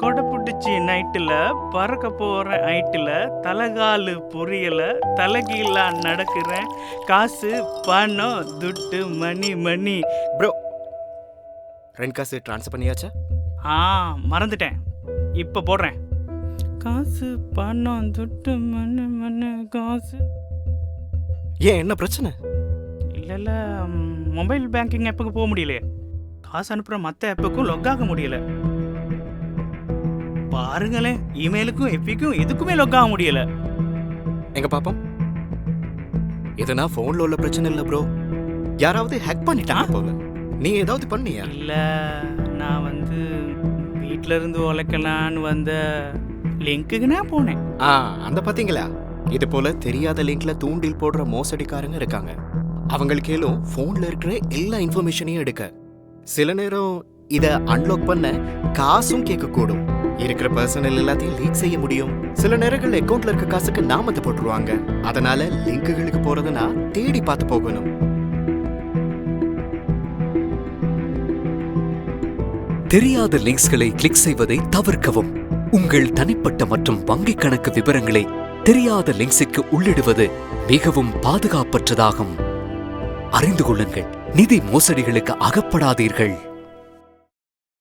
கொடை பிடிச்சி நைட்டில் பறக்க போகிற ஐட்டில் தலைகாலு புரியல தலைகீழா நடக்கிறேன் காசு பணம் துட்டு மணி மணி. ப்ரோ, ரெண்ட் காசு ட்ரான்ஸ்ஃபர் பண்ணியாச்சா? மறந்துட்டேன், இப்போ போடுறேன். காசு பணம் துட்டு மணி மணி காசு. ஏன், என்ன பிரச்சனை? இல்லை மொபைல் பேங்கிங் ஆப்புக்கு போக முடியலையே, காசு அனுப்புகிற மற்ற ஆப்புக்கும் லொக் ஆக முடியல. பாருங்களேன், இமெயிலுக்கும் எப்பிக்கும் எதுக்குமே லொக் ஆக முடியல. எங்க பாப்போம். இதுனா ஃபோன்ல உள்ள பிரச்சனை இல்ல ப்ரோ, யாராவது ஹேக் பண்ணிட்டாங்க போல. நீ ஏதாவது பண்ணியா? இல்ல, நான் வீட்ல இருந்து உழைக்கலான்னு வந்த லிங்க்குக்கு நான் போனேன். அந்த பாத்தீங்களா, இது போல தெரியாத லிங்க்ல தூண்டில் போடுற மோசடிக்காரங்க இருக்காங்க. அவங்களுக்கேலும் போன்ல இருக்கிற எல்லா இன்ஃபர்மேஷனையும் எடுக்க, சில நேரம் இத அன்லாக் பண்ண காசும் கேட்க கூடும். இருக்கிற பர்சனல் எல்லாத்தையும் லீக் செய்ய முடியும். சில நேரங்கள் அக்கவுண்ட்ல இருக்க காசுக்கு நாமத்தை போட்டுருவாங்க. அதனால லிங்குகளுக்கு போறதுனா தேடி பார்த்து போகணும். தெரியாத லிங்க்ஸ்களை கிளிக் செய்வதை தவிர்க்கவும். உங்கள் தனிப்பட்ட மற்றும் வங்கிக் கணக்கு விவரங்களை தெரியாத லிங்க்ஸுக்கு உள்ளிடுவது மிகவும் பாதுகாப்பற்றதாகும். அறிந்து கொள்ளுங்கள், நிதி மோசடிகளுக்கு அகப்படாதீர்கள்.